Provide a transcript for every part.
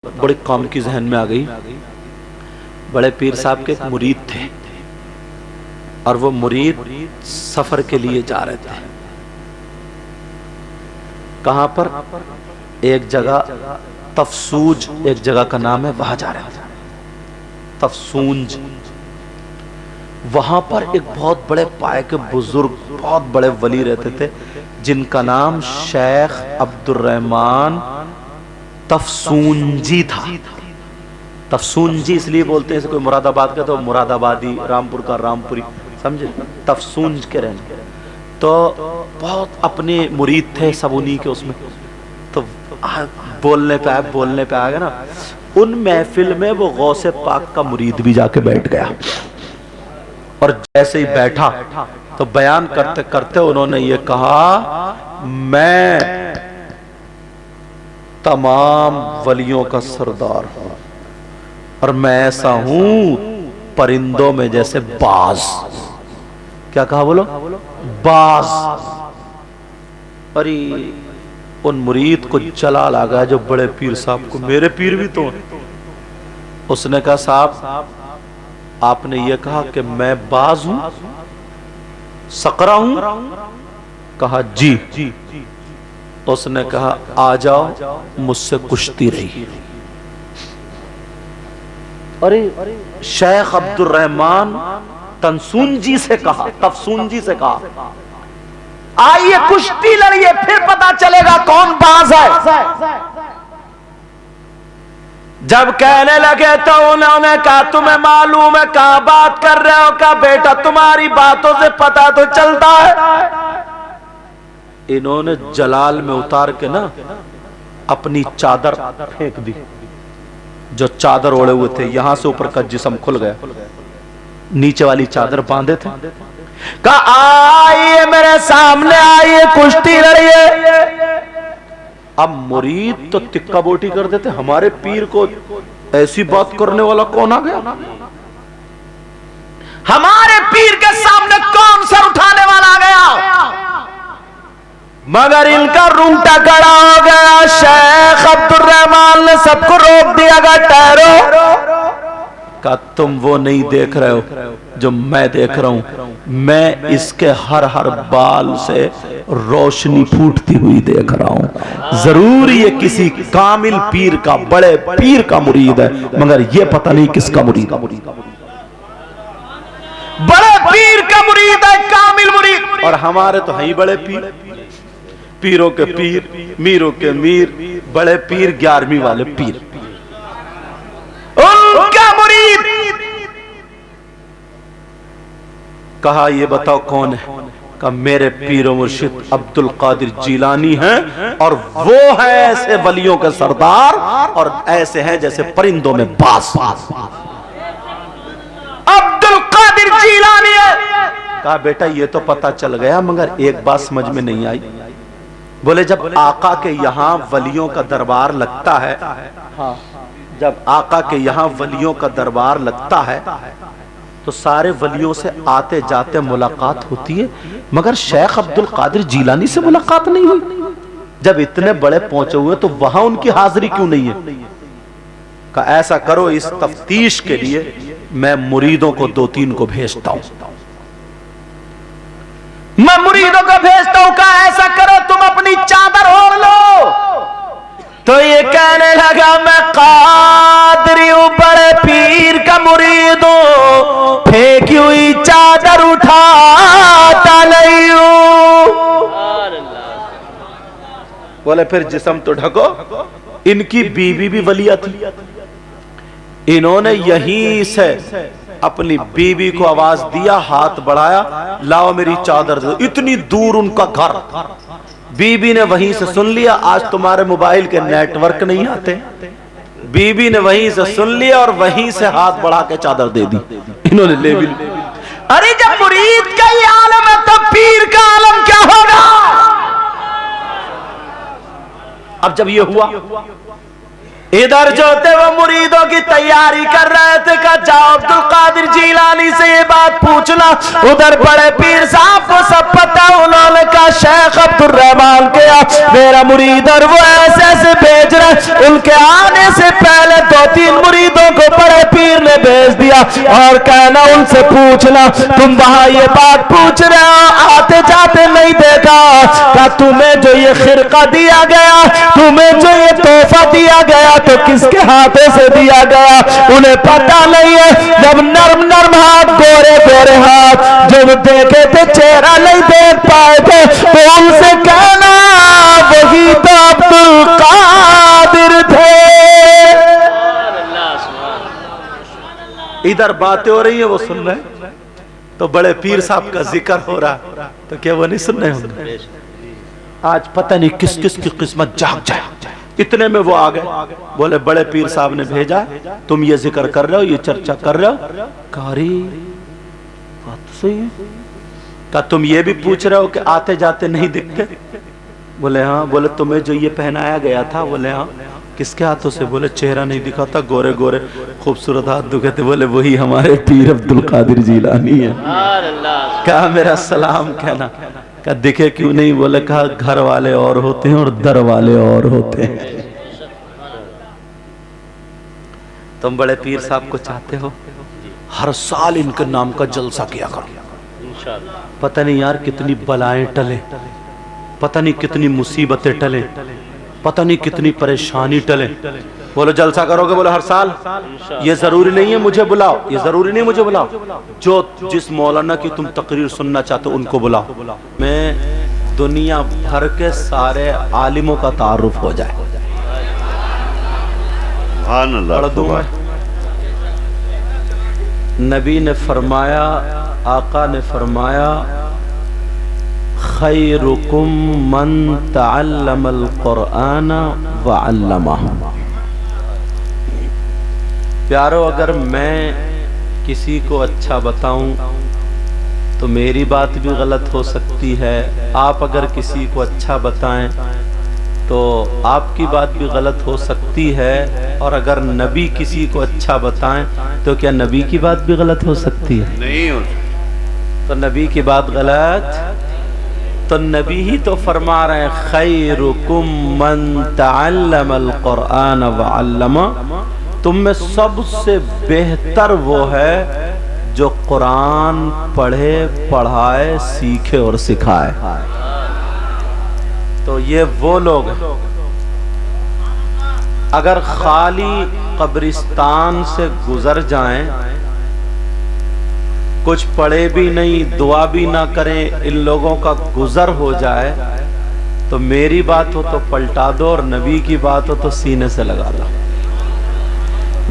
बड़े काम की जहन में आ गई। बड़े पीर साहब के एक मुरीद थे और वो मुरीद सफर के लिए जा रहे थे। कहां पर? एक जगह तफसूज, एक जगह का नाम है, वहां जा रहे थे। तफसूंज, वहां पर एक बहुत बड़े पाए के बुजुर्ग, बहुत बड़े वली रहते थे जिनका नाम शेख अब्दुर्रहमान तफसूंजी था। तफसूंजी इसलिए बोलते हैं, कोई मुरादाबाद का तो मुरादाबादी, रामपुर का रामपुरी, समझे, तफसूंज के रहने। तो बहुत अपने मुरीद थे सब उन्हीं के उसमें। तो बोलने पे आ गया ना, उन महफिल में वो गौसे पाक का मुरीद भी जाके बैठ गया। और जैसे ही बैठा तो बयान करते करते उन्होंने ये कहा, मैं तमाम वलियों का सरदार हूं और मैं ऐसा हूं परिंदों में जैसे बाज। क्या कहा बोलो? बाज। अरे उन मुरीद को जलाल आ गया जो बड़े पीर साहब को, मेरे पीर भी तो हैं। उसने कहा, साहब आपने ये कहा कि मैं बाज हूं, सकरा हूं? कहा जी। उसने कहा, आ जाओ मुझसे कुश्ती रही। अरे शेख अब्दुर्रहमान तनसूंजी से कहा, तफसूंजी से कहा, आइए कुश्ती लड़िए, फिर पता चलेगा कौन बाज है। जब कहने लगे तो उन्होंने कहा, तुम्हें मालूम है कहां बात कर रहे हो? कहा, बेटा तुम्हारी बातों से पता तो चलता है। इन्होंने जलाल में उतार के ना अपनी चादर फेंक दी, जो चादर ओढ़े हुए थे, यहां से ऊपर का जिस्म खुल गया, नीचे वाली चादर बांधे थे। कहा, आइए मेरे सामने, आइए कुश्ती लड़िए। अब मुरीद तो तिक्का बोटी कर देते, हमारे पीर को ऐसी बात करने वाला कौन आ गया? हमारे पीर के सामने कौन सर उठाने वाला आ गया? मगर इनका रूंगटा खड़ा हो गया। शेख अब्दुर्रहमान ने सबको रोक दिया, ठहरो। का तुम वो नहीं देख रहे हो जो मैं देख रहा हूं? मैं इसके हर हर बाल से रोशनी फूटती हुई देख रहा हूं। जरूर ये किसी कामिल पीर का, बड़े पीर का मुरीद है, मगर ये पता नहीं किसका मुरीद। बड़े पीर का मुरीद है, कामिल मुरीद। और हमारे तो है ही बड़े पीर, पीरों के पीर, मीरों के मीर, बड़े पीर 11वीं वाले पीर, उनका मुरीद। कहा, ये बताओ कौन है? कहा, मेरे पीर मुर्शिद अब्दुल कादिर जीलानी हैं, और वो है ऐसे वलियों के सरदार, और ऐसे हैं जैसे परिंदों में बास। अब्दुल कादिर जीलानी है। कहा, बेटा ये तो पता चल गया, मगर एक बात समझ में नहीं आई। बोले, जब आका के यहां वलियों का दरबार लगता है, हाँ, जब आका के यहां वलियों का दरबार लगता है तो सारे वलियों से आते जाते मुलाकात होती है, मगर शेख अब्दुल कादिर जीलानी से मुलाकात नहीं हुई। जब इतने बड़े पहुंचे हुए तो वहां उनकी हाजिरी क्यों नहीं है? का ऐसा करो, इस तफ्तीश के लिए मैं मुरीदों को 2-3 को भेजता हूं। मैं मुरीदों को भेजता हूं। का ऐसा करो, तुम अपनी चादर ओढ़ लो। तो ये कहने लगा, मैं कादरी हूं, बड़े पीर का मुरीद हूं, फेंकी हुई चादर उठाता नहीं हूं। बोले, फिर जिस्म तो ढको। इनकी बीवी भी वलिया थी। इन्होंने यहीं से अपनी बीवी को आवाज दिया, हाथ बढ़ाया, लाओ मेरी चादर दो। इतनी दूर उनका घर, बीबी ने वहीं से सुन लिया। आज तुम्हारे मोबाइल के नेटवर्क नहीं आते, बीबी ने वहीं से सुन लिया और वहीं से हाथ बढ़ा के चादर दे दी। इन्होंने ले भी। अरे जब मुरीद का ये आलम है तो पीर का आलम क्या होगा? अब जब ये हुआ इधर जो थे वो मुरीदों की तैयारी कर रहे थे कि जाओ अब्दुल कादिर जीलानी से ये बात पूछना। उधर बड़े पीर साहब को सब पता, उन्होंने कहा शेख अब्दुल रहमान के मेरा मुरीद और वो ऐसे ऐसे भेज रहे। उनके आने से पहले 2-3 मुरीदों को बड़े पीर ने भेज दिया और कहना उनसे पूछना तुम वहां ये बात पूछ रहे हो, आते जाते नहीं देखा क्या तुम्हें जो ये खिरका दिया गया, तुम्हें जो ये तोहफा दिया गया तो किसके हाथों से दिया गया? उन्हें पता नहीं है। जब नरम नरम हाथ, गोरे गोरे हाथ जब देखे थे चेहरा नहीं देख पाए थे, तो उनसे कहना वही तो अब्दुल कादिर थे। इधर बातें हो रही है वो सुन रहे, तो बड़े पीर साहब का जिक्र हो रहा, तो क्या वो नहीं सुन रहे होंगे? आज पता नहीं किस किस की किस्मत जाग जाए। इतने में वो आ गए, बोले बड़े पीर साहब ने भेजा, तुम ये जिक्र कर रहे हो, ये चर्चा कर रहे हो। कारी बात सही है। क्या तुम ये भी पूछ रहे हो कि आते जाते नहीं दिखते? बोले हाँ। बोले तुम्हें जो ये पहनाया गया था? बोले हाँ। किसके हाथों से? बोले चेहरा नहीं दिखा था, गोरे गोरे खूबसूरत हाथ दुखे थे। बोले वही हमारे पीर अब्दुल कादिर जीलानी है। कहा मेरा सलाम कहना। का दिखे क्यों नहीं? बोले कहा घर वाले और होते हैं और दर वाले और होते हैं। तुम बड़े पीर साहब को चाहते हो, हर साल इनके नाम का जलसा किया करो। पता नहीं यार कितनी बलाएं टले, पता नहीं कितनी मुसीबतें टले, पता नहीं कितनी परेशानी टले। बोलो जलसा करोगे? बोलो हर साल। ये जरूरी नहीं है मुझे बुलाओ, ये जरूरी नहीं मुझे बुलाओ, जो जिस मौलाना की तुम तकरीर सुनना चाहते हो उनको बुलाओ। मैं दुनिया भर के सारे आलिमों का तारुफ हो जाए। नबी ने फरमाया, आका ने फरमाया, खैरुकुम मन तअल्लमल कुरआन व अल्लमहु। प्यारो, अगर मैं किसी को अच्छा बताऊं तो मेरी बात भी गलत हो सकती है, आप अगर किसी को अच्छा बताएं तो आपकी बात भी गलत हो सकती है, और अगर नबी किसी को अच्छा बताएं तो क्या नबी की बात भी गलत हो सकती है? नहीं हो। तो नबी की बात गलत, तो नबी ही तो फरमा रहे हैं खैरुकुम मन तअल्लमल कुरआन व अल्लमा। तुम में सबसे बेहतर वो है जो कुरान पढ़े, पढ़ाए, सीखे और सिखाए। तो ये वो लोग हैं। अगर खाली कब्रिस्तान से गुजर जाएं, कुछ पढ़े भी नहीं, दुआ भी ना करें, इन लोगों का गुजर हो जाए, तो मेरी बात हो तो पलटा दो और नबी की बात हो तो सीने से लगा दो।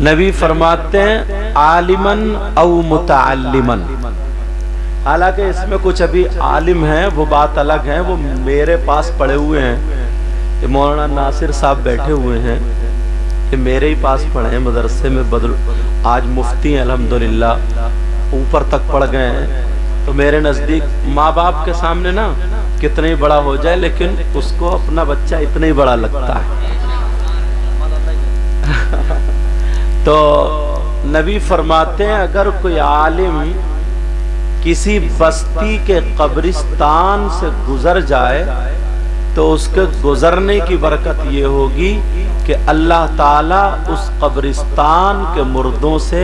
नबी फरमाते हैं आलिमन औ मुतअल्लिमन। हालांकि इसमें कुछ अभी आलिम हैं, वो बात अलग है, वो मेरे पास पढ़े हुए हैं। ये मौलाना नासिर साहब बैठे हुए हैं, ये मेरे ही पास पढ़े हैं मदरसे में, बदल आज मुफ्ती हैं अल्हम्दुलिल्लाह, ऊपर तक पढ़ गए हैं। तो मेरे नज़दीक माँ बाप के सामने ना कितना ही बड़ा हो जाए, लेकिन उसको अपना बच्चा इतना ही बड़ा लगता है। तो नबी फरमाते हैं अगर कोई आलिम किसी बस्ती के कब्रिस्तान से गुजर जाए तो उसके गुजरने की बरकत ये होगी कि अल्लाह ताला उस कब्रिस्तान के मुर्दों से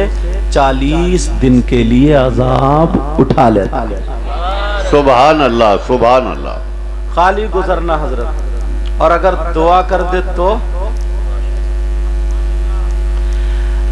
40 दिन के लिए अजाब उठा लेता है। सुभान अल्लाह, सुभान अल्लाह। खाली गुजरना हजरत, और अगर दुआ कर दे तो